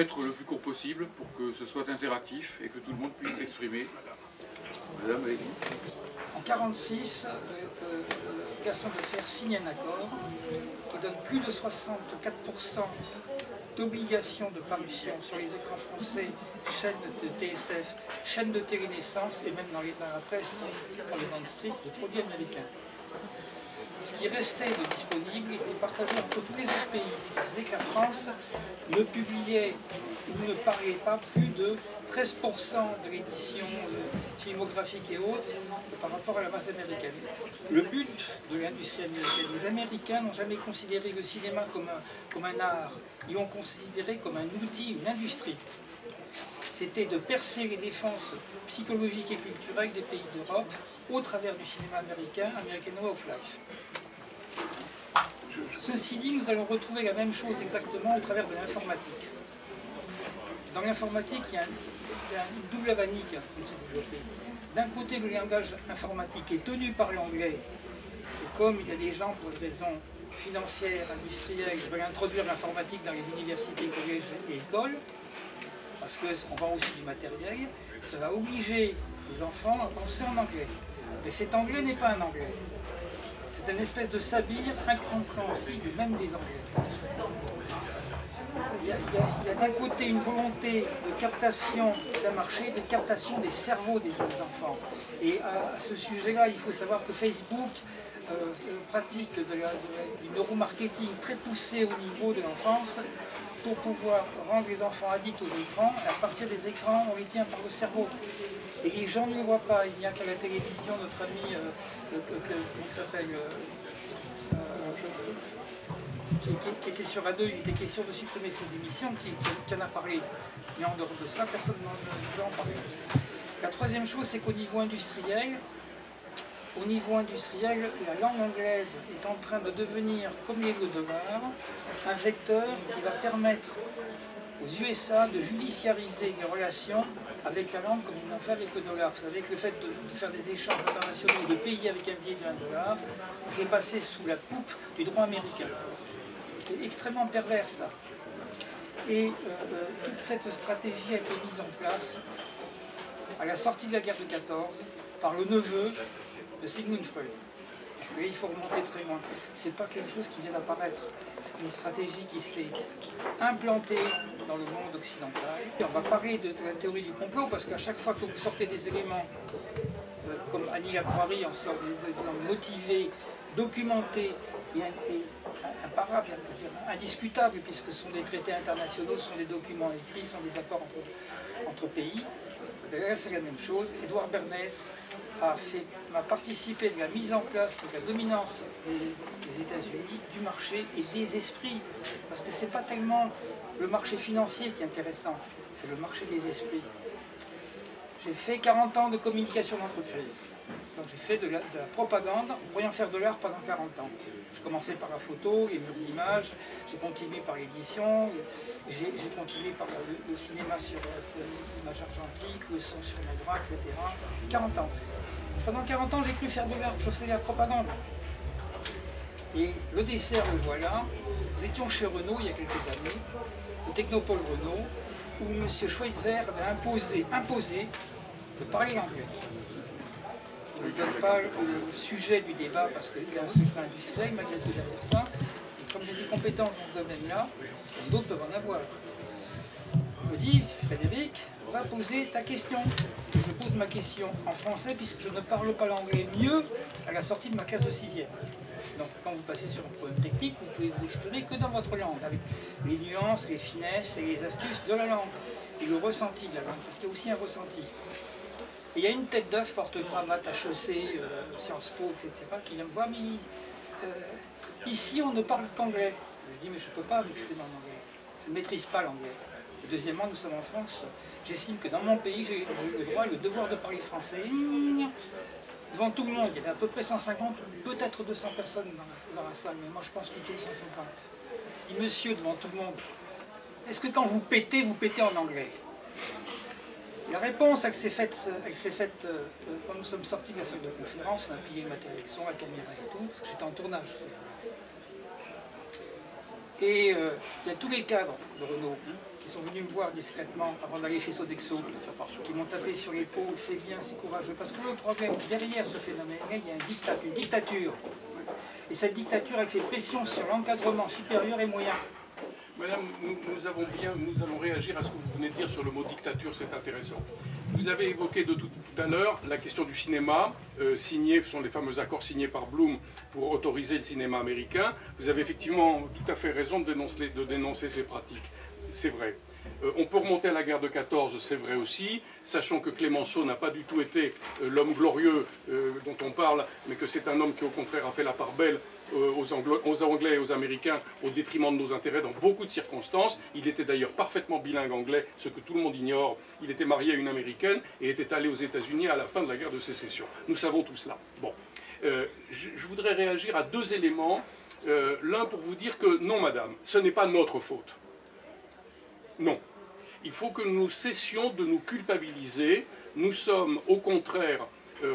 être le plus court possible pour que ce soit interactif et que tout le monde puisse s'exprimer. Madame, allez-y. En 1946, Gaston Defferre signe un accord qui donne plus de 64% d'obligation de parution sur les écrans français, chaînes de TSF, chaînes de Télénaissance et même dans la presse, dans les mainstream, de produits américains. Ce qui restait de disponible était partagé entre tous les autres pays. Ce qui faisait que la France ne publiait ou ne parlait pas plus de 13% de l'édition filmographique et autres par rapport à la masse américaine. Le but de l'industrie américaine, les Américains n'ont jamais considéré le cinéma comme un art, ils l'ont considéré comme un outil, une industrie. C'était de percer les défenses psychologiques et culturelles des pays d'Europe au travers du cinéma américain, American Way of Life. Ceci dit, nous allons retrouver la même chose exactement au travers de l'informatique. Dans l'informatique, il y a une double vanille qui se développer. D'un côté, le langage informatique est tenu par l'anglais, et comme il y a des gens, pour des raisons financières, industrielles, qui veulent introduire l'informatique dans les universités, collèges et écoles, parce qu'on vend aussi du matériel, ça va obliger les enfants à penser en anglais. Mais cet anglais n'est pas un anglais. C'est une espèce de sabir incompréhensible, même des anglais. Il y a d'un côté une volonté de captation d'un marché, de captation des cerveaux des jeunes enfants. Et à ce sujet-là, il faut savoir que Facebook pratique du neuromarketing très poussé au niveau de l'enfance pour pouvoir rendre les enfants addicts aux écrans. Et à partir des écrans, on les tient par le cerveau. Et les gens ne le voient pas. Il n'y a qu'à la télévision, notre ami, comment il s'appelle, qui était sur A2, il était question de supprimer ces émissions, qui en a parlé. Mais en dehors de ça, personne ne veut en parler. La troisième chose, c'est qu'au niveau industriel, la langue anglaise est en train de devenir, comme l'est le dollar, un vecteur qui va permettre aux USA de judiciariser les relations avec la langue comme ils l'ont fait avec le dollar. Vous savez que le fait de faire des échanges internationaux de payer avec un billet de $1, on fait passer sous la coupe du droit américain. C'est extrêmement pervers ça. Et toute cette stratégie a été mise en place à la sortie de la guerre de 14 par le neveu de Sigmund Freud. Parce que là, il faut remonter très loin. C'est pas quelque chose qui vient d'apparaître. C'est une stratégie qui s'est implantée dans le monde occidental. Et on va parler de la théorie du complot parce qu'à chaque fois que vous sortez des éléments comme Annie Lacroix en sort des éléments motivés, documentés et imparables, indiscutables, puisque ce sont des traités internationaux, ce sont des documents écrits, ce sont des accords entre pays. Là, c'est la même chose. Édouard Bernays a participé de la mise en place de la dominance des États-Unis, du marché et des esprits. Parce que ce n'est pas tellement le marché financier qui est intéressant, c'est le marché des esprits. J'ai fait 40 ans de communication d'entreprise. Donc j'ai fait de la propagande en pourriant faire de l'art pendant 40 ans. J'ai commencé par la photo, les murs d'images, j'ai continué par l'édition, j'ai continué par le cinéma sur l'image argentique, le son sur la droite, etc. 40 ans. Pendant 40 ans, j'ai cru faire de l'art, je faisais la propagande. Et le dessert, le voilà. Nous étions chez Renault il y a quelques années, au Technopole Renault, où M. Schweitzer avait imposé de parler anglais. Je ne donne pas le sujet du débat parce qu'il y a un secret industriel, malgré tout derrière ça. Et comme j'ai des compétences dans ce domaine-là, d'autres peuvent en avoir. Il me dit, Frédéric, va poser ta question. Et je pose ma question en français puisque je ne parle pas l'anglais mieux à la sortie de ma classe de 6e. Donc quand vous passez sur un problème technique, vous pouvez vous exprimer que dans votre langue, avec les nuances, les finesses et les astuces de la langue. Et le ressenti de la langue, parce qu'il y a aussi un ressenti. Et il y a une tête d'œuf, porte-cravate, HEC, Sciences Po, etc., qui vient me voir, mais ici on ne parle qu'anglais. Je dis, mais je ne peux pas m'exprimer en anglais. Je ne maîtrise pas l'anglais. Deuxièmement, nous sommes en France. J'estime que dans mon pays, j'ai le droit et le devoir de parler français. Devant tout le monde, il y avait à peu près 150, peut-être 200 personnes dans la salle, mais moi je pense plutôt 150. Je dis, monsieur, devant tout le monde, est-ce que quand vous pétez en anglais? La réponse, elle s'est faite quand nous sommes sortis de la salle de conférence, on a plié le matériel son, la caméra et tout, parce que j'étais en tournage. Et il y a tous les cadres de Renault qui qui sont venus me voir discrètement avant d'aller chez Sodexo, qui m'ont tapé sur l'épaule, c'est bien, c'est courageux. Parce que le problème, derrière ce phénomène, il y a une dictature. Et cette dictature, elle fait pression sur l'encadrement supérieur et moyen. Madame, nous allons réagir à ce que vous venez de dire sur le mot dictature, c'est intéressant. Vous avez évoqué de tout à l'heure la question du cinéma, ce sont les fameux accords signés par Bloom pour autoriser le cinéma américain. Vous avez effectivement tout à fait raison de dénoncer ces pratiques, c'est vrai. On peut remonter à la guerre de 14, c'est vrai aussi, sachant que Clémenceau n'a pas du tout été l'homme glorieux dont on parle, mais que c'est un homme qui au contraire a fait la part belle aux Anglais et aux Américains au détriment de nos intérêts dans beaucoup de circonstances. Il était d'ailleurs parfaitement bilingue anglais, ce que tout le monde ignore. Il était marié à une Américaine et était allé aux États-Unis à la fin de la guerre de sécession. Nous savons tout cela. Bon. Je voudrais réagir à deux éléments. L'un pour vous dire que non, madame, ce n'est pas notre faute. Non. Il faut que nous cessions de nous culpabiliser. Nous sommes au contraire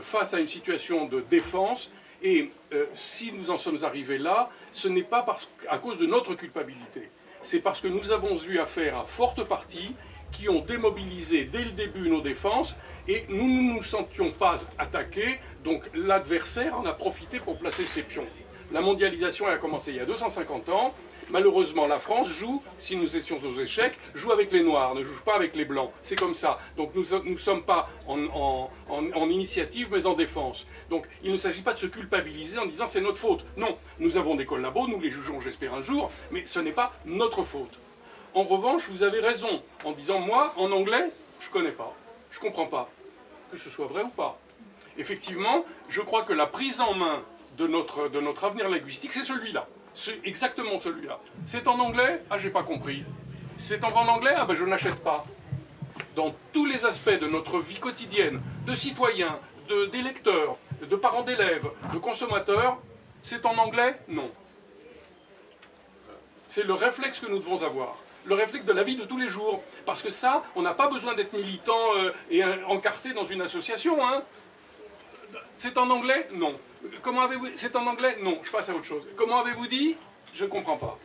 face à une situation de défense. Et si nous en sommes arrivés là, ce n'est pas à cause de notre culpabilité. C'est parce que nous avons eu affaire à forte partie qui ont démobilisé dès le début nos défenses et nous ne nous sentions pas attaqués, donc l'adversaire en a profité pour placer ses pions. La mondialisation elle a commencé il y a 250 ans. Malheureusement, la France joue, si nous étions aux échecs, joue avec les Noirs, ne joue pas avec les Blancs. C'est comme ça. Donc nous ne sommes pas en initiative, mais en défense. Donc il ne s'agit pas de se culpabiliser en disant c'est notre faute. Non, nous avons des collabos, nous les jugeons, j'espère, un jour, mais ce n'est pas notre faute. En revanche, vous avez raison en disant moi, en anglais, je ne connais pas, je ne comprends pas, que ce soit vrai ou pas. Effectivement, je crois que la prise en main de notre avenir linguistique, c'est celui-là. C'est exactement celui-là. C'est en anglais? Ah, j'ai pas compris. C'est en anglais? Ah, ben je n'achète pas. Dans tous les aspects de notre vie quotidienne, de citoyens, d'électeurs, de parents d'élèves, de consommateurs, c'est en anglais? Non. C'est le réflexe que nous devons avoir. Le réflexe de la vie de tous les jours. Parce que ça, on n'a pas besoin d'être militant et encarté dans une association, hein. C'est en anglais? Non. Comment avez-vous... C'est en anglais? Non. Je passe à autre chose. Comment avez-vous dit? Je ne comprends pas.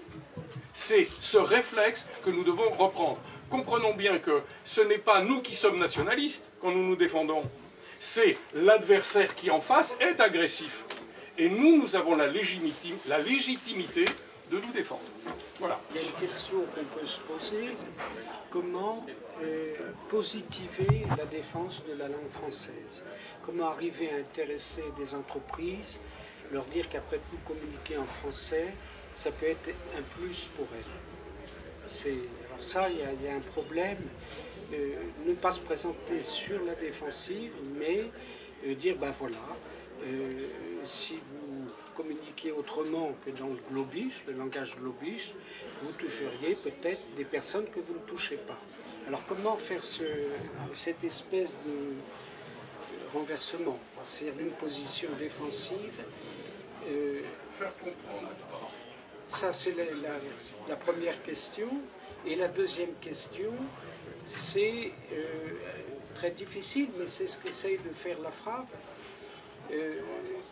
C'est ce réflexe que nous devons reprendre. Comprenons bien que ce n'est pas nous qui sommes nationalistes quand nous nous défendons. C'est l'adversaire qui en face est agressif. Et nous avons la légitimité de nous défendre. Voilà. Il y a une question qu'on peut se poser. Comment positiver la défense de la langue française? Comment arriver à intéresser des entreprises, leur dire qu'après tout communiquer en français, ça peut être un plus pour elles. Alors ça, il y a un problème. Ne pas se présenter sur la défensive, mais dire, ben voilà, si vous communiquer autrement que dans le globish, le langage globish, vous toucheriez peut-être des personnes que vous ne touchez pas. Alors comment faire cette espèce de renversement, c'est-à-dire d'une position défensive Faire comprendre. Ça c'est la première question. Et la deuxième question, c'est très difficile, mais c'est ce qu'essaye de faire la frappe.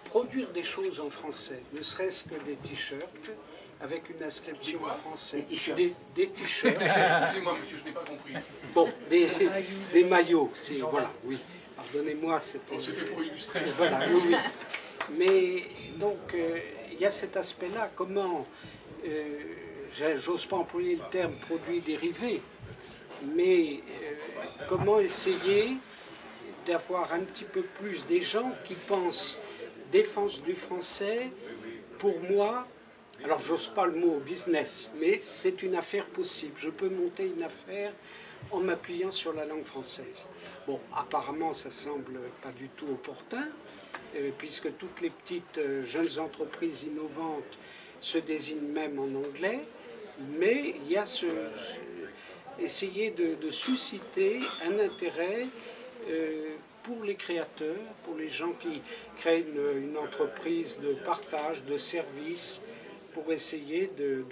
Produire des choses en français, ne serait-ce que des t-shirts avec une inscription en français. Des t-shirts. Excusez-moi, monsieur, je n'ai pas compris. Bon, des maillots. Voilà, oui. Pardonnez-moi, c'était pour illustrer. Voilà, oui, oui. Mais donc, il y a cet aspect-là. Comment, j'ose pas employer le terme produit dérivé, mais comment essayer d'avoir un petit peu plus des gens qui pensent défense du français, pour moi, alors j'ose pas le mot business, mais c'est une affaire possible. Je peux monter une affaire en m'appuyant sur la langue française. Bon, apparemment, ça semble pas du tout opportun, puisque toutes les petites jeunes entreprises innovantes se désignent même en anglais, mais il y a essayer de susciter un intérêt pour les créateurs, pour les gens qui créent une entreprise de partage, de services, pour essayer de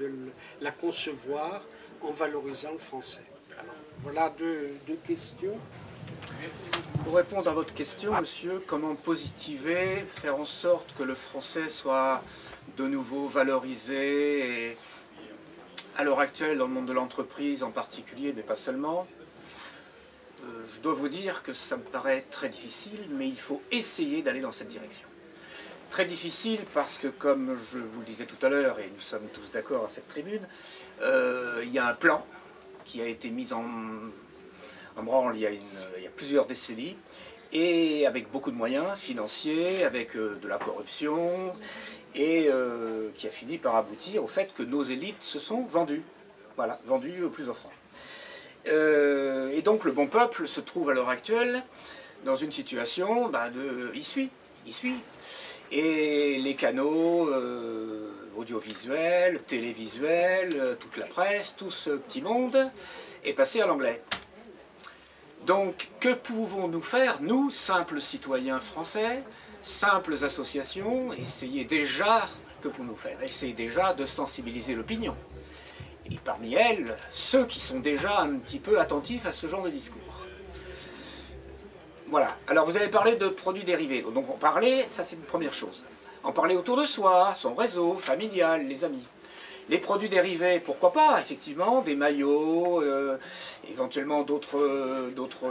la concevoir en valorisant le français. Alors, voilà deux questions. Pour répondre à votre question, monsieur, comment positiver, faire en sorte que le français soit de nouveau valorisé et à l'heure actuelle dans le monde de l'entreprise en particulier, mais pas seulement, je dois vous dire que ça me paraît très difficile, mais il faut essayer d'aller dans cette direction. Très difficile parce que, comme je vous le disais tout à l'heure, et nous sommes tous d'accord à cette tribune, il y a un plan qui a été mis en branle il y a plusieurs décennies, et avec beaucoup de moyens financiers, avec de la corruption, et qui a fini par aboutir au fait que nos élites se sont vendues. Voilà, vendues aux plus offrants. Et donc le bon peuple se trouve à l'heure actuelle dans une situation il suit. Et les canaux audiovisuels, télévisuels, toute la presse, tout ce petit monde est passé à l'anglais. Donc que pouvons-nous faire, nous, simples citoyens français, simples associations, essayer déjà de sensibiliser l'opinion. Et parmi elles, ceux qui sont déjà un petit peu attentifs à ce genre de discours. Voilà. Alors vous avez parlé de produits dérivés. Donc en parler, ça c'est une première chose. En parler autour de soi, son réseau, familial, les amis. Les produits dérivés, pourquoi pas, effectivement, des maillots, éventuellement d'autres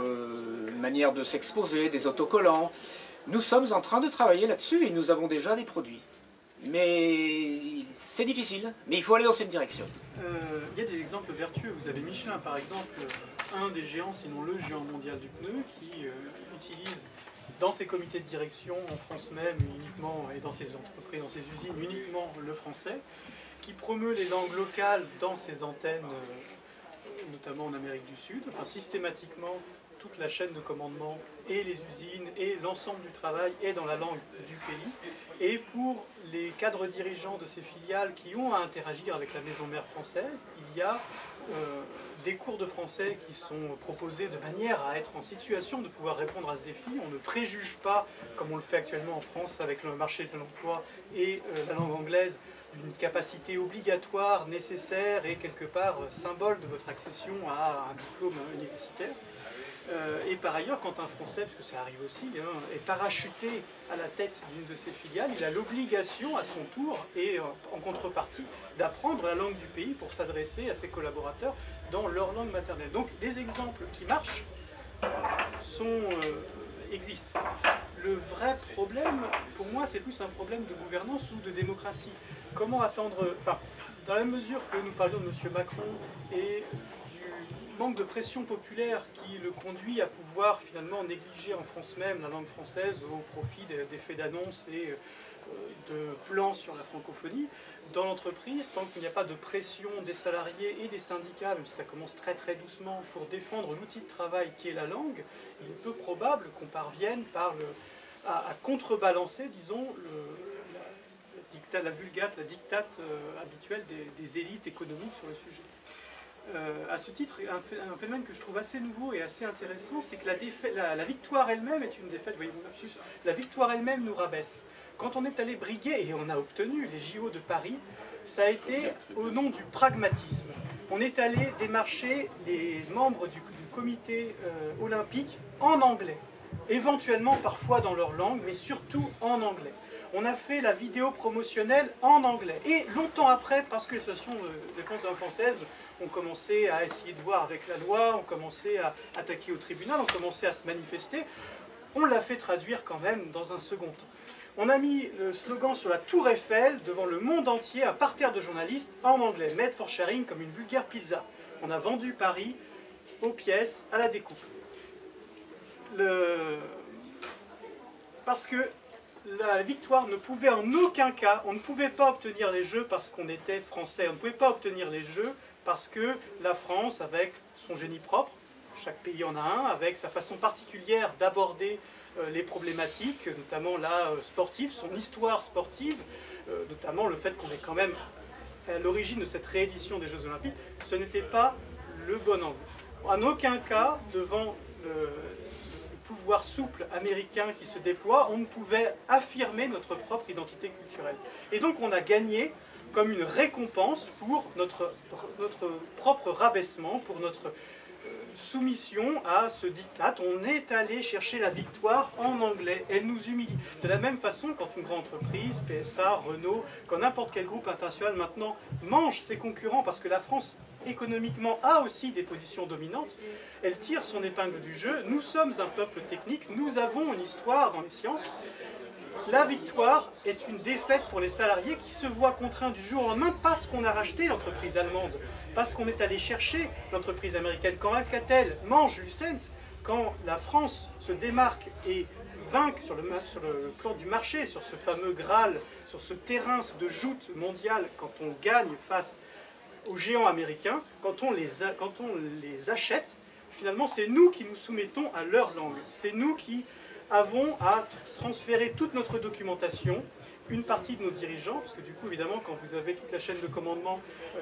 manières de s'exposer, des autocollants. Nous sommes en train de travailler là-dessus et nous avons déjà des produits. Mais c'est difficile, mais il faut aller dans cette direction. Il y a des exemples vertueux. Vous avez Michelin, par exemple, un des géants, sinon le géant mondial du pneu, qui utilise dans ses comités de direction, en France même uniquement, et dans ses entreprises, dans ses usines, uniquement le français, qui promeut les langues locales dans ses antennes, notamment en Amérique du Sud, enfin systématiquement toute la chaîne de commandement et les usines et l'ensemble du travail est dans la langue du pays. Et pour les cadres dirigeants de ces filiales qui ont à interagir avec la maison mère française, il y a des cours de français qui sont proposés de manière à être en situation de pouvoir répondre à ce défi. On ne préjuge pas, comme on le fait actuellement en France avec le marché de l'emploi et la langue anglaise, d'une capacité obligatoire, nécessaire et quelque part symbole de votre accession à un diplôme universitaire. Et par ailleurs, quand un Français, parce que ça arrive aussi, est parachuté à la tête d'une de ses filiales, il a l'obligation à son tour et en contrepartie d'apprendre la langue du pays pour s'adresser à ses collaborateurs dans leur langue maternelle. Donc des exemples qui marchent existent. Le vrai problème, pour moi, c'est plus un problème de gouvernance ou de démocratie. Comment attendre... Enfin, dans la mesure que nous parlions de M. Macron et manque de pression populaire qui le conduit à pouvoir finalement négliger en France même la langue française au profit d'effets d'annonce et de plans sur la francophonie. Dans l'entreprise, tant qu'il n'y a pas de pression des salariés et des syndicats, même si ça commence très très doucement, pour défendre l'outil de travail qui est la langue, il est peu probable qu'on parvienne à contrebalancer, disons, la vulgate, la dictate habituelle des élites économiques sur le sujet. À ce titre, un phénomène que je trouve assez nouveau et assez intéressant, c'est que la victoire elle-même est une défaite. Voyez-vous, la victoire elle-même nous rabaisse. Quand on est allé briguer, et on a obtenu les JO de Paris, ça a été au nom du pragmatisme. On est allé démarcher les membres du comité olympique en anglais, éventuellement parfois dans leur langue, mais surtout en anglais. On a fait la vidéo promotionnelle en anglais. Et longtemps après, parce que les associations de défense françaises ont commencé à essayer de voir avec la loi, ont commencé à attaquer au tribunal, ont commencé à se manifester, on l'a fait traduire quand même dans un second temps. On a mis le slogan sur la Tour Eiffel devant le monde entier, un parterre de journalistes en anglais, made for sharing comme une vulgaire pizza. On a vendu Paris aux pièces, à la découpe. Parce que la victoire ne pouvait en aucun cas, on ne pouvait pas obtenir les Jeux parce qu'on était français, on ne pouvait pas obtenir les Jeux parce que la France, avec son génie propre, chaque pays en a un, avec sa façon particulière d'aborder les problématiques, notamment la sportive, son histoire sportive, notamment le fait qu'on est quand même à l'origine de cette réédition des Jeux Olympiques, ce n'était pas le bon angle. En aucun cas, devant le pouvoir souple américain qui se déploie, on ne pouvait affirmer notre propre identité culturelle. Et donc on a gagné comme une récompense pour notre propre rabaissement, pour notre soumission à ce diktat. On est allé chercher la victoire en anglais. Elle nous humilie. De la même façon, quand une grande entreprise, PSA, Renault, quand n'importe quel groupe international maintenant mange ses concurrents, parce que la France économiquement a aussi des positions dominantes, elle tire son épingle du jeu. Nous sommes un peuple technique, nous avons une histoire dans les sciences. La victoire est une défaite pour les salariés qui se voient contraints du jour au lendemain parce qu'on a racheté l'entreprise allemande, parce qu'on est allé chercher l'entreprise américaine. Quand Alcatel mange Lucent, quand la France se démarque et vainque sur le plan du marché, sur ce fameux Graal, sur ce terrain de joute mondiale, quand on gagne face aux géants américains, quand on les achète, finalement c'est nous qui nous soumettons à leur langue. C'est nous qui avons à transférer toute notre documentation, une partie de nos dirigeants, parce que du coup évidemment quand vous avez toute la chaîne de commandement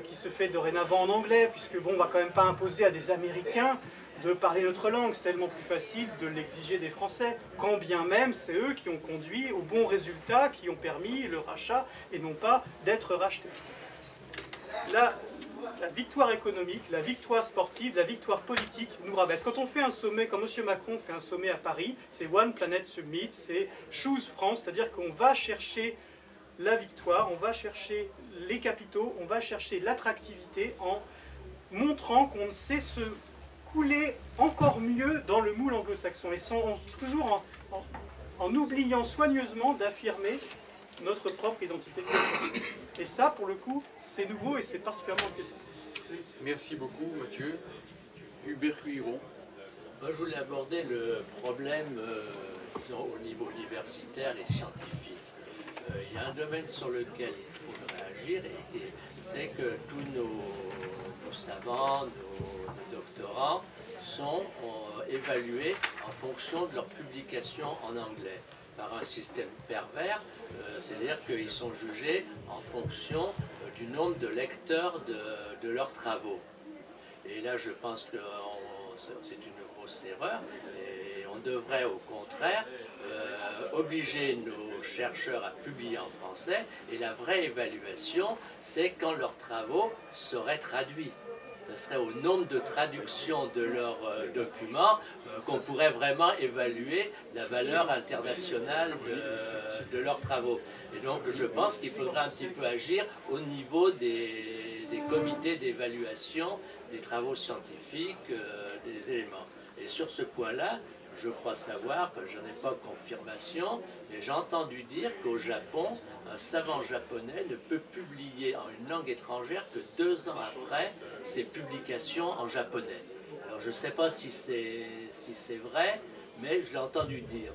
qui se fait dorénavant en anglais, puisque bon, on ne va quand même pas imposer à des Américains de parler notre langue, c'est tellement plus facile de l'exiger des Français, quand bien même c'est eux qui ont conduit aux bons résultats, qui ont permis le rachat et non pas d'être rachetés. La victoire économique, la victoire sportive, la victoire politique nous rabaisse. Quand on fait un sommet, quand M. Macron fait un sommet à Paris, c'est One Planet Summit, c'est Choose France, c'est-à-dire qu'on va chercher la victoire, on va chercher les capitaux, on va chercher l'attractivité en montrant qu'on sait se couler encore mieux dans le moule anglo-saxon et toujours en oubliant soigneusement d'affirmer notre propre identité culturelle. Et ça, pour le coup, c'est nouveau et c'est particulièrement inquiétant. Merci beaucoup, Mathieu. Hubert Huiron. Moi, je voulais aborder le problème disons, au niveau universitaire et scientifique. Il y a un domaine sur lequel il faudrait agir, et c'est que tous nos savants, nos doctorants sont évalués en fonction de leur publication en anglais, par un système pervers, c'est-à-dire qu'ils sont jugés en fonction du nombre de lecteurs de leurs travaux. Et là, je pense que c'est une grosse erreur, et on devrait au contraire obliger nos chercheurs à publier en français, et la vraie évaluation, c'est quand leurs travaux seraient traduits. Ce serait au nombre de traductions de leurs documents qu'on pourrait vraiment évaluer la valeur internationale de leurs travaux. Et donc je pense qu'il faudrait un petit peu agir au niveau des comités d'évaluation des travaux scientifiques, des éléments. Et sur ce point-là, je crois savoir, que je n'ai pas confirmation, mais j'ai entendu dire qu'au Japon, un savant japonais ne peut publier en une langue étrangère que 2 ans après ses publications en japonais. Alors je ne sais pas si c'est vrai, mais je l'ai entendu dire,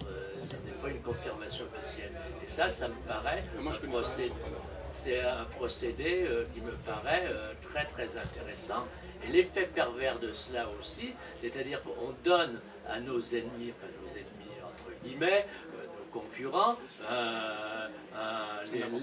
ce n'est pas une confirmation officielle. Et ça me paraît c'est un procédé qui me paraît très très intéressant. Et l'effet pervers de cela aussi, c'est-à-dire qu'on donne à nos ennemis, enfin nos ennemis entre guillemets, nos concurrents,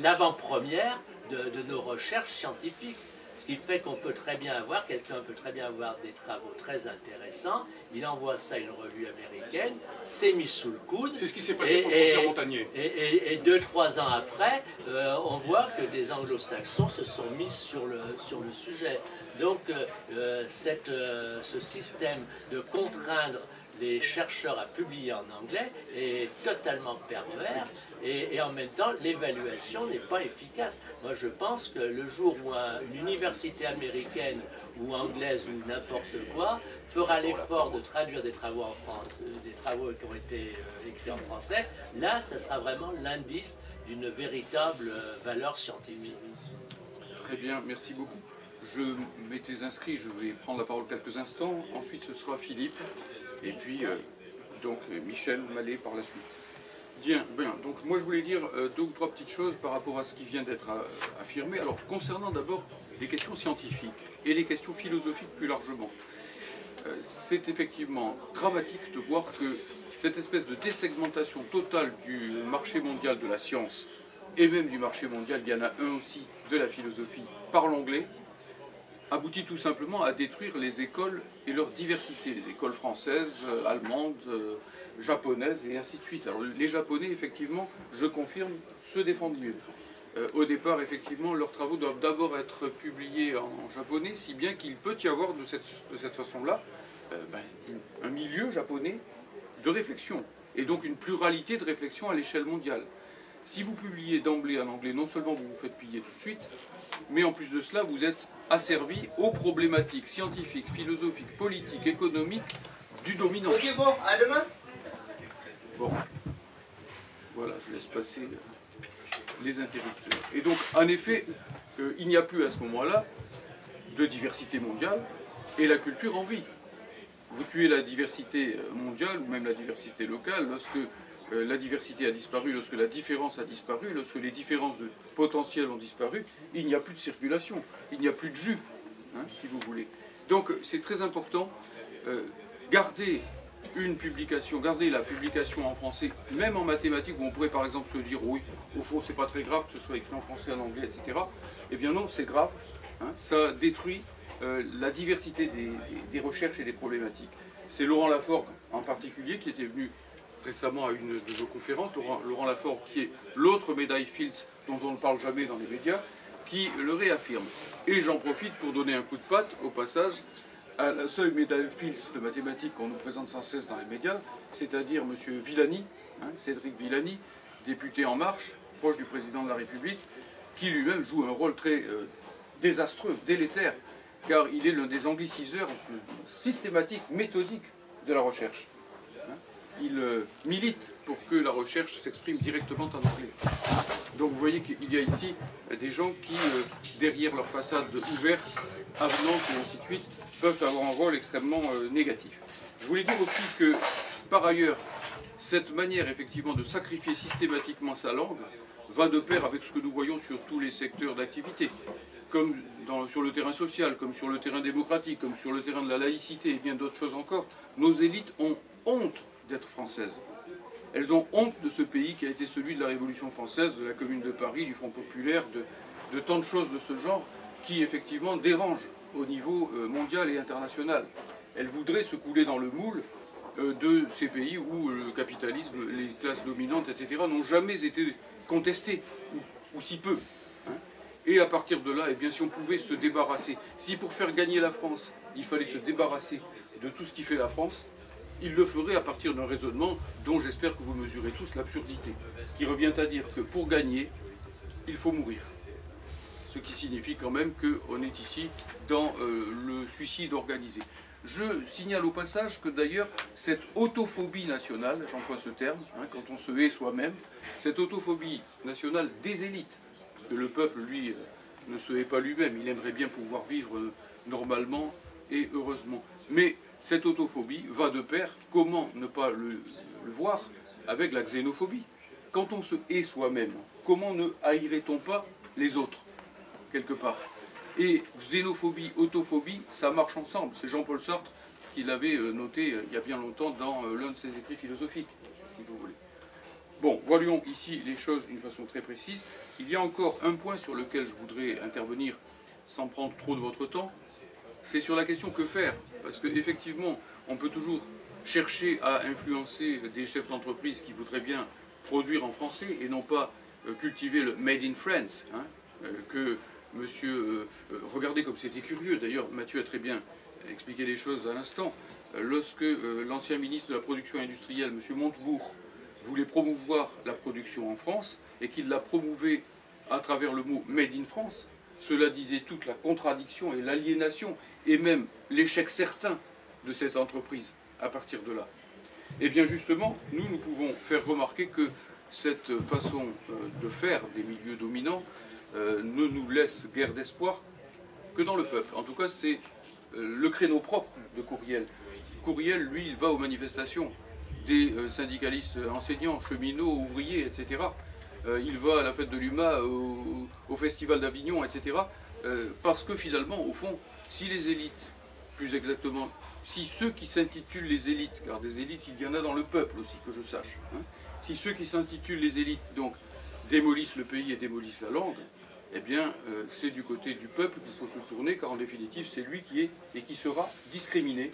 l'avant-première de nos recherches scientifiques. Ce qui fait qu'on peut très bien avoir, quelqu'un peut très bien avoir des travaux très intéressants, il envoie ça à une revue américaine, c'est mis sous le coude. C'est ce qui s'est passé pour le professeur Montagnier. Et 2-3 ans après, on voit que des anglo-saxons se sont mis sur le sujet. Donc ce système de contraindre les chercheurs à publier en anglais est totalement pervers, et en même temps l'évaluation n'est pas efficace. Moi je pense que le jour où une université américaine ou anglaise ou n'importe quoi fera l'effort de traduire des travaux en France, des travaux qui ont été écrits en français, là ça sera vraiment l'indice d'une véritable valeur scientifique. Très bien, merci beaucoup. Je m'étais inscrit, je vais prendre la parole quelques instants, ensuite ce sera Philippe, et puis donc Michel Mallet par la suite. Bien, donc moi je voulais dire 2 ou 3 petites choses par rapport à ce qui vient d'être affirmé. Alors concernant d'abord les questions scientifiques et les questions philosophiques plus largement, c'est effectivement dramatique de voir que cette espèce de désegmentation totale du marché mondial de la science, et même du marché mondial, il y en a un aussi de la philosophie par l'anglais, aboutit tout simplement à détruire les écoles et leur diversité, les écoles françaises, allemandes, japonaises et ainsi de suite. Alors les Japonais, effectivement, je confirme, se défendent mieux. Au départ, effectivement, leurs travaux doivent d'abord être publiés en japonais, si bien qu'il peut y avoir de cette façon-là un milieu japonais de réflexion, et donc une pluralité de réflexion à l'échelle mondiale. Si vous publiez d'emblée en anglais, non seulement vous vous faites piller tout de suite, mais en plus de cela, vous êtes asservi aux problématiques scientifiques, philosophiques, politiques, économiques du dominant. Ok, bon, à demain. Bon, voilà, je laisse passer les interrupteurs. Et donc, en effet, il n'y a plus à ce moment-là de diversité mondiale, et la culture en vit. Vous tuez la diversité mondiale, ou même la diversité locale, lorsque la diversité a disparu, lorsque la différence a disparu, lorsque les différences de potentiel ont disparu, il n'y a plus de circulation, il n'y a plus de jus, hein, si vous voulez. Donc c'est très important, garder une publication, garder la publication en français, même en mathématiques, où on pourrait par exemple se dire, oui, au fond c'est pas très grave que ce soit écrit en français, en anglais, etc. Eh bien non, c'est grave, hein, ça détruit la diversité des recherches et des problématiques. C'est Laurent Laforgue en particulier qui était venu récemment à une de vos conférences, Laurent Laforgue qui est l'autre médaille Fields dont on ne parle jamais dans les médias, qui le réaffirme. Et j'en profite pour donner un coup de patte au passage à la seule médaille Fields de mathématiques qu'on nous présente sans cesse dans les médias, c'est-à-dire M. Villani, hein, Cédric Villani, député En Marche, proche du président de la République, qui lui-même joue un rôle très désastreux, délétère, car il est l'un des angliciseurs systématiques, méthodiques de la recherche. Il milite pour que la recherche s'exprime directement en anglais. Donc vous voyez qu'il y a ici des gens qui, derrière leur façade ouverte, avenante et ainsi de suite, peuvent avoir un rôle extrêmement négatif. Je voulais dire aussi que, par ailleurs, cette manière effectivement de sacrifier systématiquement sa langue va de pair avec ce que nous voyons sur tous les secteurs d'activité, comme sur le terrain social, comme sur le terrain démocratique, comme sur le terrain de la laïcité et bien d'autres choses encore. Nos élites ont honte d'être françaises. Elles ont honte de ce pays qui a été celui de la Révolution française, de la Commune de Paris, du Front populaire, de tant de choses de ce genre qui effectivement dérangent au niveau mondial et international. Elles voudraient se couler dans le moule de ces pays où le capitalisme, les classes dominantes, etc. n'ont jamais été contestées, ou si peu. Hein. Et à partir de là, eh bien, si on pouvait se débarrasser, si pour faire gagner la France, il fallait se débarrasser de tout ce qui fait la France, il le ferait à partir d'un raisonnement dont j'espère que vous mesurez tous l'absurdité, qui revient à dire que pour gagner, il faut mourir. Ce qui signifie quand même qu'on est ici dans le suicide organisé. Je signale au passage que d'ailleurs, cette autophobie nationale, j'emploie ce terme, hein, quand on se hait soi-même, cette autophobie nationale des élites, parce que le peuple, lui, ne se hait pas lui-même, il aimerait bien pouvoir vivre normalement et heureusement. Mais cette autophobie va de pair, comment ne pas le voir, avec la xénophobie. Quand on se hait soi-même, comment ne haïrait-on pas les autres, quelque part? Et xénophobie, autophobie, ça marche ensemble. C'est Jean-Paul Sartre qui l'avait noté il y a bien longtemps dans l'un de ses écrits philosophiques, si vous voulez. Bon, voyons ici les choses d'une façon très précise. Il y a encore un point sur lequel je voudrais intervenir sans prendre trop de votre temps. C'est sur la question que faire. Parce qu'effectivement, on peut toujours chercher à influencer des chefs d'entreprise qui voudraient bien produire en français et non pas cultiver le Made in France, hein, que monsieur... regardez comme c'était curieux, d'ailleurs Mathieu a très bien expliqué les choses à l'instant. Lorsque l'ancien ministre de la production industrielle, monsieur Montebourg, voulait promouvoir la production en France et qu'il la promouvait à travers le mot Made in France, cela disait toute la contradiction et l'aliénation et même l'échec certain de cette entreprise à partir de là. Et bien justement, nous pouvons faire remarquer que cette façon de faire des milieux dominants ne nous laisse guère d'espoir que dans le peuple. En tout cas, c'est le créneau propre de Courriel. Courriel, lui, il va aux manifestations des syndicalistes enseignants, cheminots, ouvriers, etc. Il va à la fête de l'UMA, au festival d'Avignon, etc. Parce que finalement, au fond, si les élites, plus exactement, si ceux qui s'intitulent les élites, car des élites il y en a dans le peuple aussi, que je sache, hein, si ceux qui s'intitulent les élites, donc, démolissent le pays et démolissent la langue, eh bien, c'est du côté du peuple qu'il faut se tourner, car en définitive, c'est lui qui est et qui sera discriminé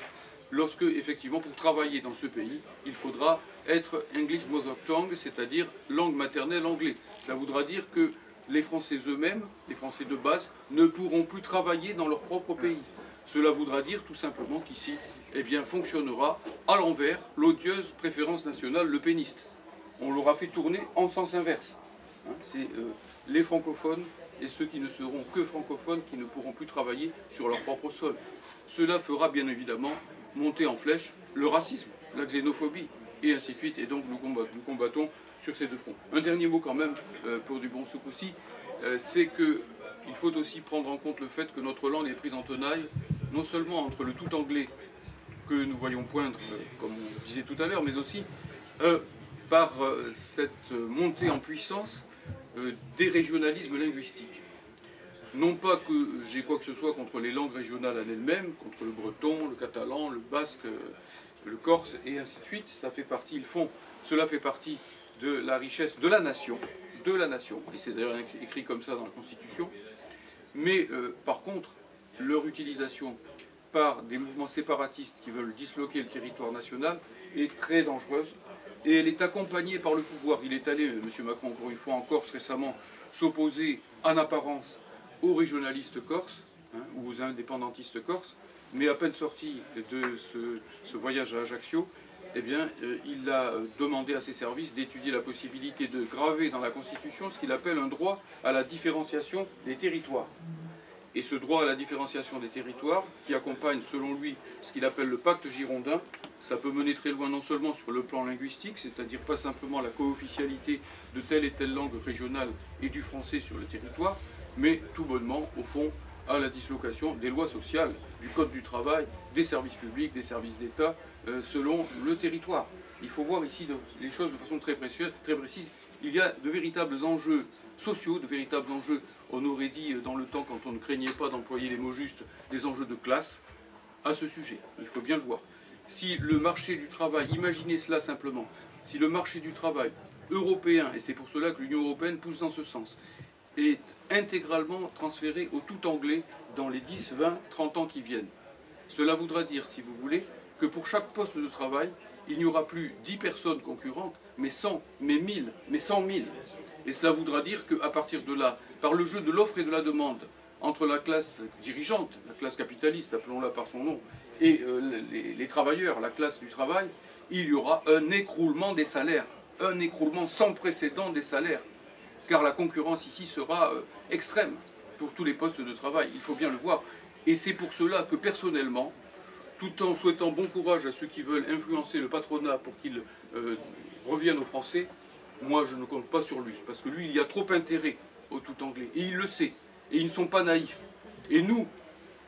lorsque, effectivement, pour travailler dans ce pays, il faudra être English Mother Tongue, c'est-à-dire langue maternelle anglais. Ça voudra dire que les Français eux-mêmes, les Français de base, ne pourront plus travailler dans leur propre pays. Cela voudra dire tout simplement qu'ici, eh bien, fonctionnera à l'envers l'odieuse préférence nationale lepéniste. On l'aura fait tourner en sens inverse. Hein, c'est les francophones et ceux qui ne seront que francophones qui ne pourront plus travailler sur leur propre sol. Cela fera bien évidemment monter en flèche le racisme, la xénophobie, et ainsi de suite. Et donc nous combattons sur ces deux fronts. Un dernier mot quand même pour du bon Soukoussi, c'est qu'il faut aussi prendre en compte le fait que notre langue est prise en tenaille, non seulement entre le tout anglais que nous voyons poindre, comme on disait tout à l'heure, mais aussi par cette montée en puissance des régionalismes linguistiques. Non pas que j'ai quoi que ce soit contre les langues régionales en elles-mêmes, contre le breton, le catalan, le basque, le corse, et ainsi de suite. Ça fait partie, cela fait partie de la richesse de la nation, et c'est d'ailleurs écrit comme ça dans la Constitution. Mais par contre, leur utilisation par des mouvements séparatistes qui veulent disloquer le territoire national est très dangereuse. Et elle est accompagnée par le pouvoir. Il est allé, M. Macron, encore une fois en Corse récemment, s'opposer en apparence aux régionalistes corses, hein, ou aux indépendantistes corses, mais à peine sorti de ce voyage à Ajaccio, eh bien, il a demandé à ses services d'étudier la possibilité de graver dans la Constitution ce qu'il appelle un droit à la différenciation des territoires. Et ce droit à la différenciation des territoires, qui accompagne selon lui ce qu'il appelle le pacte girondin, ça peut mener très loin non seulement sur le plan linguistique, c'est-à-dire pas simplement la co-officialité de telle et telle langue régionale et du français sur le territoire, mais tout bonnement, au fond, à la dislocation des lois sociales, du code du travail, des services publics, des services d'État, selon le territoire. Il faut voir ici les choses de façon très précise. Il y a de véritables enjeux sociaux, de véritables enjeux, on aurait dit dans le temps quand on ne craignait pas d'employer les mots justes, des enjeux de classe à ce sujet. Il faut bien le voir. Si le marché du travail, imaginez cela simplement, si le marché du travail européen, et c'est pour cela que l'Union européenne pousse dans ce sens, est intégralement transféré au tout anglais dans les 10, 20, 30 ans qui viennent. Cela voudra dire, si vous voulez, que pour chaque poste de travail, il n'y aura plus 10 personnes concurrentes, mais 100, mais 1000, mais 100 000. Et cela voudra dire qu'à partir de là, par le jeu de l'offre et de la demande, entre la classe dirigeante, la classe capitaliste, appelons-la par son nom, et les travailleurs, la classe du travail, il y aura un écroulement des salaires, un écroulement sans précédent des salaires. Car la concurrence ici sera extrême pour tous les postes de travail, il faut bien le voir. Et c'est pour cela que personnellement, tout en souhaitant bon courage à ceux qui veulent influencer le patronat pour qu'il revienne aux Français, moi je ne compte pas sur lui, parce que lui il y a trop intérêt au tout anglais, et il le sait, et ils ne sont pas naïfs. Et nous,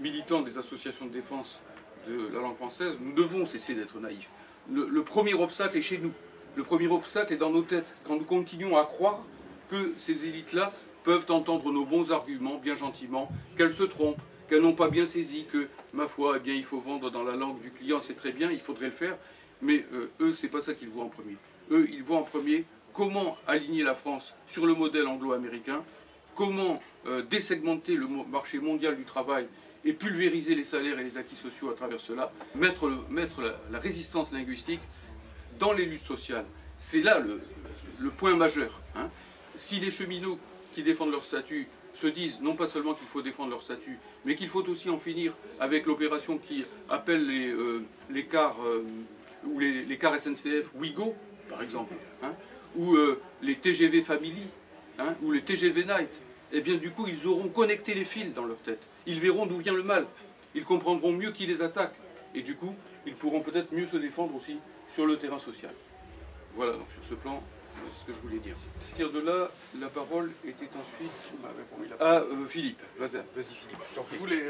militants des associations de défense de la langue française, nous devons cesser d'être naïfs. Le premier obstacle est chez nous, le premier obstacle est dans nos têtes, quand nous continuons à croire que ces élites-là peuvent entendre nos bons arguments, bien gentiment, qu'elles se trompent, qu'elles n'ont pas bien saisi que, ma foi, eh bien, il faut vendre dans la langue du client, c'est très bien, il faudrait le faire, mais eux, c'est pas ça qu'ils voient en premier. Eux, ils voient en premier comment aligner la France sur le modèle anglo-américain, comment désegmenter le marché mondial du travail et pulvériser les salaires et les acquis sociaux à travers cela, mettre la résistance linguistique dans les luttes sociales. C'est là le point majeur. Hein. Si les cheminots qui défendent leur statut se disent non pas seulement qu'il faut défendre leur statut, mais qu'il faut aussi en finir avec l'opération qui appelle les cars ou les cars SNCF Ouigo, par exemple, hein, ou les TGV Family, hein, ou les TGV Night, eh bien du coup ils auront connecté les fils dans leur tête. Ils verront d'où vient le mal, ils comprendront mieux qui les attaque, et du coup ils pourront peut-être mieux se défendre aussi sur le terrain social. Voilà donc sur ce plan ce que je voulais dire. À partir de là, la parole était ensuite à Philippe. Vas-y Philippe. Je voulais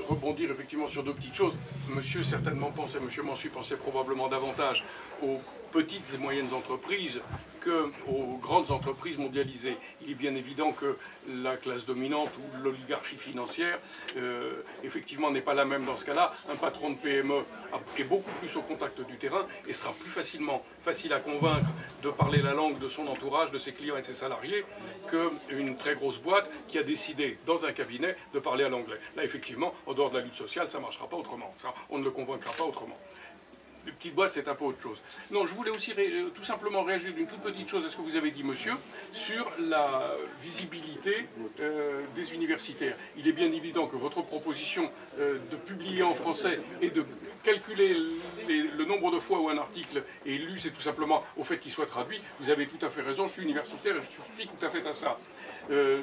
rebondir effectivement sur deux petites choses. Monsieur certainement pensait, monsieur Mansuy pensait probablement davantage aux petites et moyennes entreprises qu'aux grandes entreprises mondialisées. Il est bien évident que la classe dominante ou l'oligarchie financière, effectivement, n'est pas la même dans ce cas-là. Un patron de PME est beaucoup plus au contact du terrain et sera plus facile à convaincre de parler la langue de son entourage, de ses clients et de ses salariés, qu'une très grosse boîte qui a décidé, dans un cabinet, de parler à l'anglais. Là, effectivement, en dehors de la lutte sociale, ça ne marchera pas autrement. Ça, on ne le convaincra pas autrement. Les petites boîtes, c'est un peu autre chose. Non, je voulais aussi tout simplement réagir d'une toute petite chose à ce que vous avez dit, monsieur, sur la visibilité des universitaires. Il est bien évident que votre proposition de publier en français et de calculer le nombre de fois où un article est lu, c'est tout simplement au fait qu'il soit traduit. Vous avez tout à fait raison, je suis universitaire et je suis tout à fait à ça.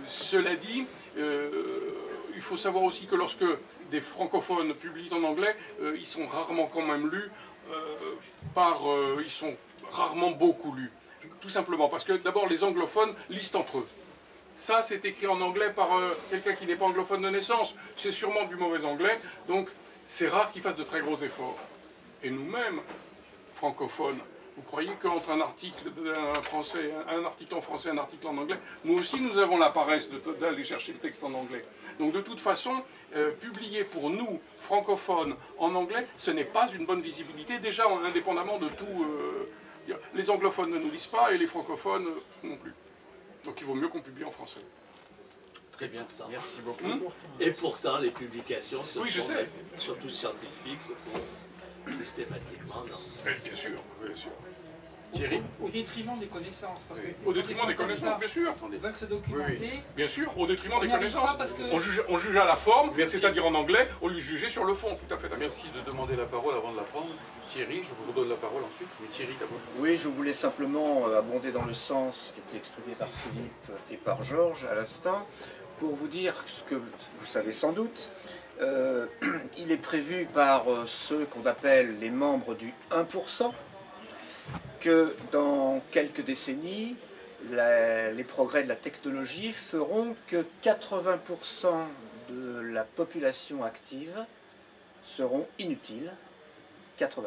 Cela dit, il faut savoir aussi que lorsque des francophones publient en anglais, ils sont rarement quand même lus, ils sont rarement beaucoup lus. Tout simplement parce que d'abord les anglophones lisent entre eux. Ça, c'est écrit en anglais par quelqu'un qui n'est pas anglophone de naissance. C'est sûrement du mauvais anglais, donc c'est rare qu'ils fassent de très gros efforts. Et nous-mêmes, francophones, vous croyez qu'entre un article en français, un article en anglais, nous aussi nous avons la paresse d'aller chercher le texte en anglais. Donc de toute façon, publier pour nous, francophones, en anglais, ce n'est pas une bonne visibilité, déjà indépendamment de tout. Les anglophones ne nous lisent pas et les francophones non plus. Donc il vaut mieux qu'on publie en français. Très bien, merci beaucoup. Et pourtant, les publications, Oui, je sais. surtout scientifiques, se font systématiquement, non? Oui, bien sûr, bien sûr. Thierry? Au détriment des connaissances. Parce que Au détriment des connaissances, bien sûr. Ils veulent se documenter. Bien sûr, au détriment On des n'y arrive connaissances. pas parce que- On juge à la forme, Merci. c'est-à-dire en anglais, au lieu de juger sur le fond, tout à fait d'accord. Merci de demander la parole avant de la prendre. Thierry, je vous redonne la parole ensuite, mais Thierry d'abord. Oui, je voulais simplement abonder dans le sens qui était exprimé par Philippe et par Georges à l'instant, pour vous dire ce que vous savez sans doute. Il est prévu par ceux qu'on appelle les membres du 1%, que dans quelques décennies, les progrès de la technologie feront que 80% de la population active seront inutiles. 80%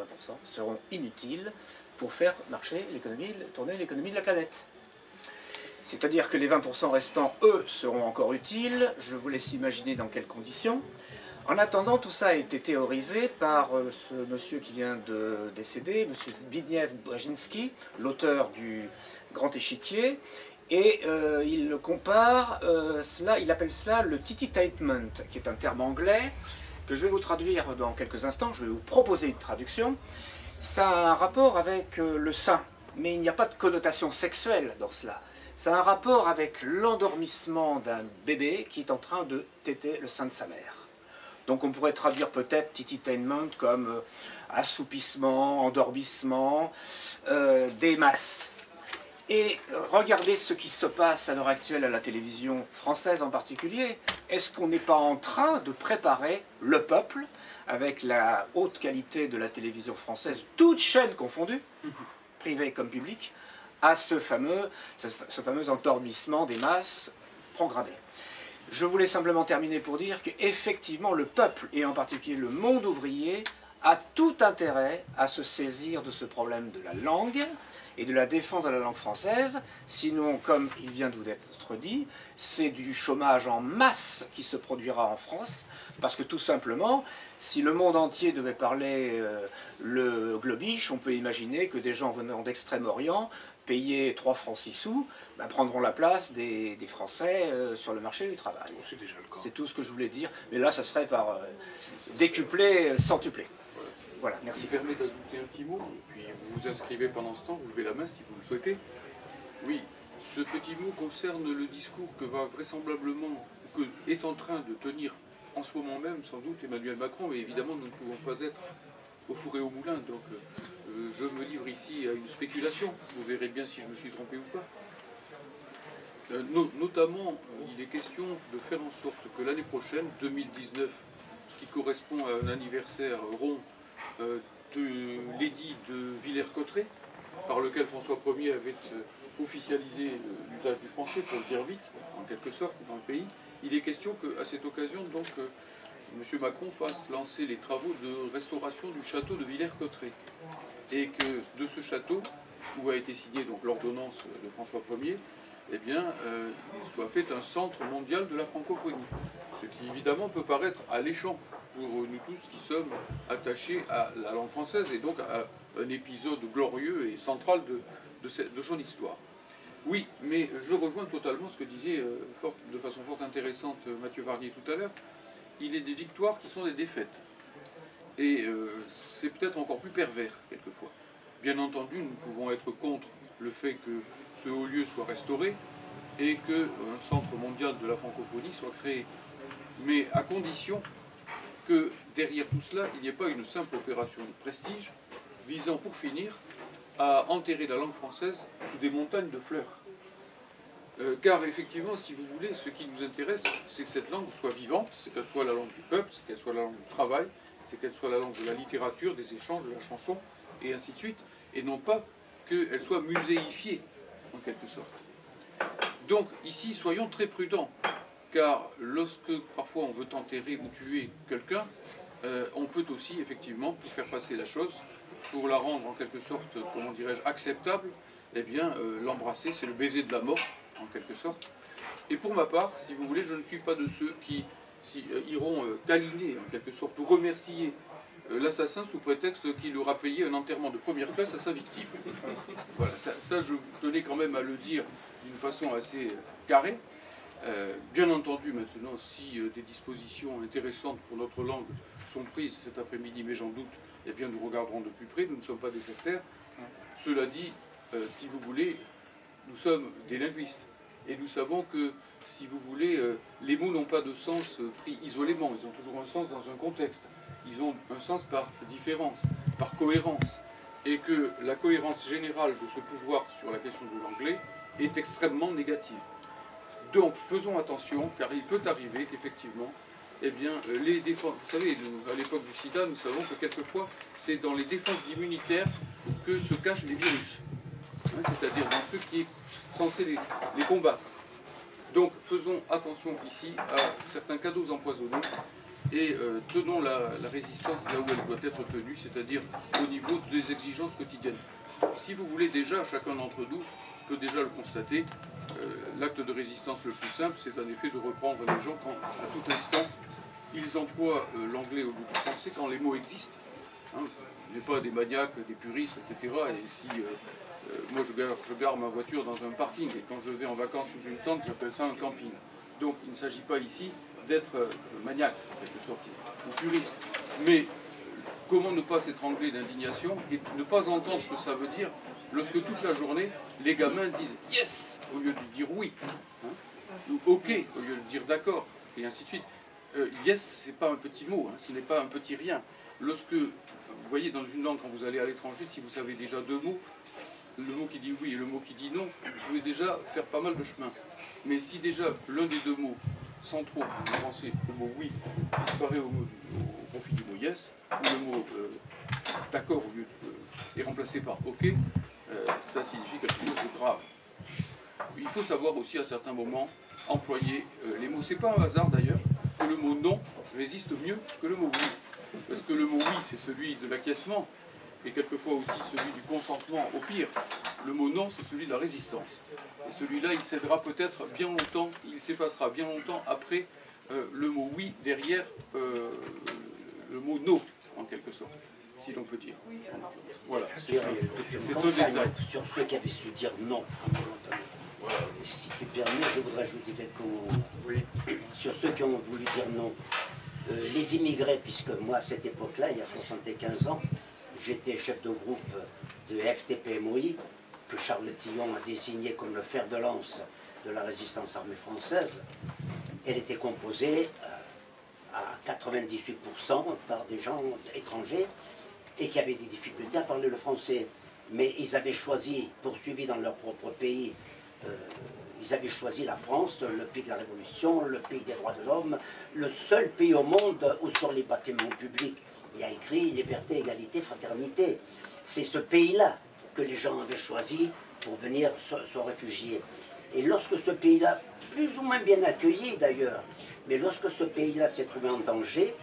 seront inutiles pour faire marcher l'économie, tourner l'économie de la planète. C'est-à-dire que les 20% restants, eux, seront encore utiles. Je vous laisse imaginer dans quelles conditions. En attendant, tout ça a été théorisé par ce monsieur qui vient de décéder, monsieur Zbigniew Brzezinski, l'auteur du Grand Échiquier, et il compare cela, il appelle cela le tititainment, qui est un terme anglais, que je vais vous traduire dans quelques instants, je vais vous proposer une traduction. Ça a un rapport avec le sein, mais il n'y a pas de connotation sexuelle dans cela. Ça a un rapport avec l'endormissement d'un bébé qui est en train de téter le sein de sa mère. Donc on pourrait traduire peut-être tititainment comme assoupissement, endormissement des masses. Et regardez ce qui se passe à l'heure actuelle à la télévision française en particulier. Est-ce qu'on n'est pas en train de préparer le peuple, avec la haute qualité de la télévision française, toutes chaînes confondues, privées comme publiques, à ce fameux endormissement des masses programmé? Je voulais simplement terminer pour dire qu'effectivement le peuple, et en particulier le monde ouvrier, a tout intérêt à se saisir de ce problème de la langue et de la défense de la langue française. Sinon, comme il vient de vous être dit, c'est du chômage en masse qui se produira en France, parce que tout simplement, si le monde entier devait parler le globish, on peut imaginer que des gens venant d'Extrême-Orient, payés 3 francs 6 sous, prendront la place des Français sur le marché du travail. C'est déjà le cas. C'est tout ce que je voulais dire, mais là, ça serait par décuplé, centuplé. Voilà, Ça merci. me permet d'ajouter un petit mot, et puis vous vous inscrivez pendant ce temps, vous levez la main si vous le souhaitez. Oui, ce petit mot concerne le discours que va vraisemblablement, que est en train de tenir en ce moment même, sans doute, Emmanuel Macron, mais évidemment, nous ne pouvons pas être au four et au moulin, donc je me livre ici à une spéculation. Vous verrez bien si je me suis trompé ou pas. Notamment, il est question de faire en sorte que l'année prochaine, 2019, qui correspond à un anniversaire rond de l'édit de Villers-Cotterêts, par lequel François Ier avait officialisé l'usage du français, pour le dire vite, en quelque sorte, dans le pays. Il est question qu'à cette occasion, donc, M. Macron fasse lancer les travaux de restauration du château de Villers-Cotterêts. Et que de ce château, où a été signée donc l'ordonnance de François Ier, eh bien, il soit fait un centre mondial de la francophonie. Ce qui évidemment peut paraître alléchant pour nous tous qui sommes attachés à la langue française et donc à un épisode glorieux et central de son histoire. Oui, mais je rejoins totalement ce que disait de façon fort intéressante Mathieu Varnier tout à l'heure. Il est des victoires qui sont des défaites. Et c'est peut-être encore plus pervers, quelquefois. Bien entendu, nous pouvons être contre le fait que ce haut lieu soit restauré et qu'un centre mondial de la francophonie soit créé. Mais à condition que derrière tout cela, il n'y ait pas une simple opération de prestige visant, pour finir, à enterrer la langue française sous des montagnes de fleurs. Car effectivement, si vous voulez, ce qui nous intéresse, c'est que cette langue soit vivante, c'est qu'elle soit la langue du peuple, c'est qu'elle soit la langue du travail, c'est qu'elle soit la langue de la littérature, des échanges, de la chanson, et ainsi de suite, et non pas qu'elle soit muséifiée, en quelque sorte. Donc ici, soyons très prudents, car lorsque parfois on veut enterrer ou tuer quelqu'un, on peut aussi, effectivement, pour faire passer la chose, pour la rendre en quelque sorte, comment dirais-je, acceptable, eh bien, l'embrasser, c'est le baiser de la mort, en quelque sorte. Et pour ma part, si vous voulez, je ne suis pas de ceux qui iront câliner, en quelque sorte, ou remercier l'assassin sous prétexte qu'il aura payé un enterrement de première classe à sa victime. Voilà, ça je tenais quand même à le dire d'une façon assez carrée. Bien entendu, maintenant, si des dispositions intéressantes pour notre langue sont prises cet après-midi, mais j'en doute, eh bien nous regarderons de plus près, nous ne sommes pas des sectaires. Cela dit, si vous voulez, nous sommes des linguistes. Et nous savons que, si vous voulez, les mots n'ont pas de sens pris isolément, ils ont toujours un sens dans un contexte. Ils ont un sens par différence, par cohérence. Et que la cohérence générale de ce pouvoir sur la question de l'anglais est extrêmement négative. Donc faisons attention, car il peut arriver qu'effectivement, eh bien, les défenses, vous savez, à l'époque du sida, nous savons que quelquefois, c'est dans les défenses immunitaires que se cachent les virus. Hein, c'est-à-dire dans ceux qui sont censés les combattre. Donc faisons attention ici à certains cadeaux empoisonnés et tenons la résistance là où elle doit être tenue, c'est-à-dire au niveau des exigences quotidiennes. Si vous voulez déjà, chacun d'entre nous peut déjà le constater, l'acte de résistance le plus simple, c'est en effet de reprendre les gens quand, à tout instant, ils emploient l'anglais au lieu du français quand les mots existent. Hein, on n'est pas des maniaques, des puristes, etc. Et si moi je gare ma voiture dans un parking et quand je vais en vacances sous une tente, j'appelle ça un camping. Donc il ne s'agit pas ici d'être maniaque, en quelque sorte, ou puriste. Mais comment ne pas s'étrangler d'indignation et ne pas entendre ce que ça veut dire lorsque toute la journée, les gamins disent « yes » au lieu de dire « oui hein, », ou « ok » au lieu de dire « d'accord », et ainsi de suite. Yes, ce n'est pas un petit mot, hein, ce n'est pas un petit rien. Lorsque, vous voyez, dans une langue, quand vous allez à l'étranger, si vous savez déjà deux mots, le mot qui dit oui et le mot qui dit non, vous pouvez déjà faire pas mal de chemin. Mais si déjà l'un des deux mots centraux, vous pensez, le mot oui disparaît au profit du mot yes, ou le mot d'accord au lieu est remplacé par ok, ça signifie quelque chose de grave. Il faut savoir aussi à certains moments employer les mots. C'est pas un hasard d'ailleurs que le mot non résiste mieux que le mot oui. Parce que le mot oui, c'est celui de l'acquiescement, et quelquefois aussi celui du consentement au pire. Le mot non, c'est celui de la résistance. Et celui-là, il cédera peut-être bien longtemps, il s'effacera bien longtemps après le mot oui derrière le mot non, en quelque sorte, si l'on peut dire. Voilà, c'est un détail. Sur ceux qui avaient su dire non. Voilà. Si tu permets, je voudrais ajouter quelques mots. Oui. Sur ceux qui ont voulu dire non. Les immigrés, puisque moi, à cette époque-là, il y a 75 ans, j'étais chef de groupe de FTP-MOI, que Charles Tillon a désigné comme le fer de lance de la résistance armée française. Elle était composée à 98% par des gens étrangers et qui avaient des difficultés à parler le français. Mais ils avaient choisi, poursuivis dans leur propre pays, ils avaient choisi la France, le pays de la Révolution, le pays des droits de l'homme, le seul pays au monde où sur les bâtiments publics il y a écrit liberté, égalité, fraternité. C'est ce pays-là que les gens avaient choisi pour venir se réfugier. Et lorsque ce pays-là, plus ou moins bien accueilli d'ailleurs, mais lorsque ce pays-là s'est trouvé en danger,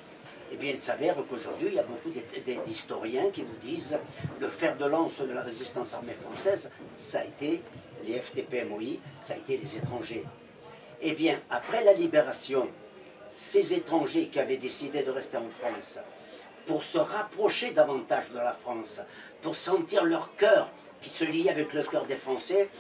eh bien il s'avère qu'aujourd'hui il y a beaucoup d'historiens qui vous disent le fer de lance de la résistance armée française, ça a été les FTP-MOI, ça a été les étrangers. Eh bien, après la libération, ces étrangers qui avaient décidé de rester en France, pour se rapprocher davantage de la France, pour sentir leur cœur qui se liait avec le cœur des Français,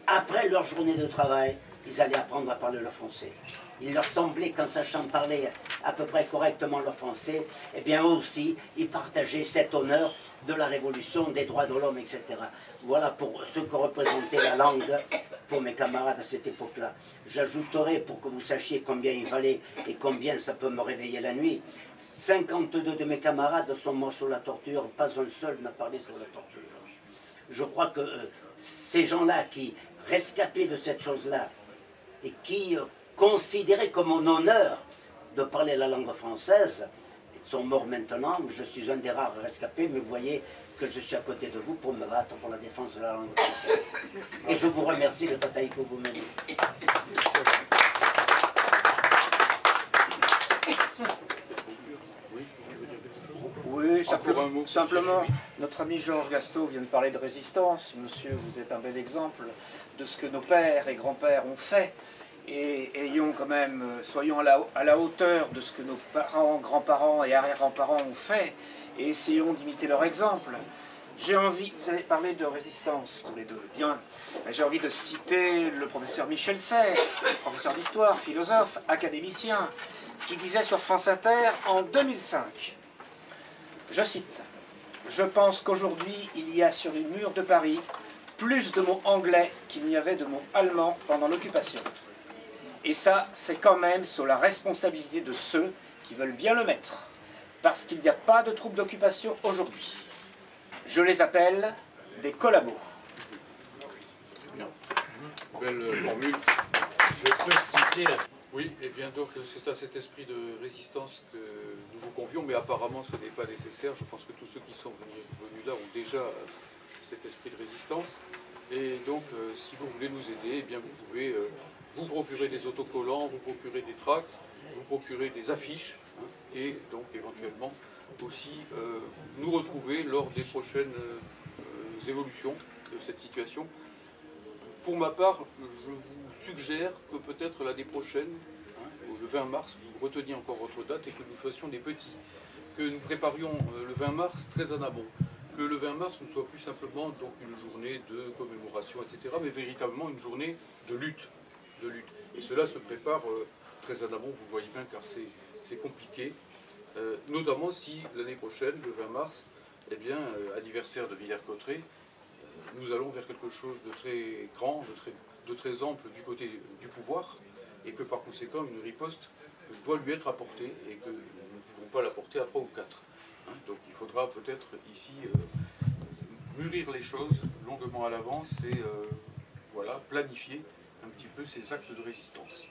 après leur journée de travail, ils allaient apprendre à parler le français. Il leur semblait qu'en sachant parler à peu près correctement le français, eh bien eux aussi, ils partageaient cet honneur de la révolution, des droits de l'homme, etc. Voilà pour ce que représentait la langue pour mes camarades à cette époque-là. J'ajouterai, pour que vous sachiez combien il valait et combien ça peut me réveiller la nuit, 52 de mes camarades sont morts sous la torture, pas un seul n'a parlé sur la torture. Je crois que ces gens-là qui rescapaient de cette chose-là et qui considéraient comme un honneur de parler la langue française, sont morts maintenant. Je suis un des rares rescapés, mais vous voyez que je suis à côté de vous pour me battre pour la défense de la langue française. Et je vous remercie de la bataille que vous menez. Oui, simplement, notre ami Georges Gastaud vient de parler de résistance. Monsieur, vous êtes un bel exemple de ce que nos pères et grands-pères ont fait. Et ayons quand même, soyons à la hauteur de ce que nos parents, grands-parents et arrière-grands-parents ont fait, et essayons d'imiter leur exemple. J'ai envie, vous avez parlé de résistance tous les deux, bien, j'ai envie de citer le professeur Michel Serres, professeur d'histoire, philosophe, académicien, qui disait sur France Inter en 2005, je cite, « Je pense qu'aujourd'hui, il y a sur les murs de Paris plus de mots anglais qu'il n'y avait de mots allemands pendant l'occupation. Et ça, c'est quand même sous la responsabilité de ceux qui veulent bien le mettre, parce qu'il n'y a pas de troupes d'occupation aujourd'hui. Je les appelle des collabos. » Très bien. Belle formule. Je peux citer la... Oui, et bien donc c'est à cet esprit de résistance que nous vous convions, mais apparemment ce n'est pas nécessaire. Je pense que tous ceux qui sont venus là ont déjà cet esprit de résistance. Et donc, si vous voulez nous aider, eh bien vous pouvez vous procurer des autocollants, vous procurer des tracts, vous procurer des affiches, hein, et donc éventuellement aussi nous retrouver lors des prochaines évolutions de cette situation. Pour ma part, je vous suggère que peut-être l'année prochaine, hein, le 20 mars, vous reteniez encore votre date et que nous fassions des petits. Que nous préparions le 20 mars très en amont. Que le 20 mars ne soit plus simplement donc une journée de commémoration, etc., mais véritablement une journée de lutte. Et cela se prépare très en amont, vous le voyez bien, car c'est compliqué. Notamment si l'année prochaine, le 20 mars, eh bien, anniversaire de Villers-Cotterêts, nous allons vers quelque chose de très grand, de très ample du côté du pouvoir, et que par conséquent une riposte doit lui être apportée, et que nous ne pouvons pas l'apporter à 3 ou 4. Hein, donc il faudra peut-être ici mûrir les choses longuement à l'avance et voilà, planifier un petit peu ces actes de résistance.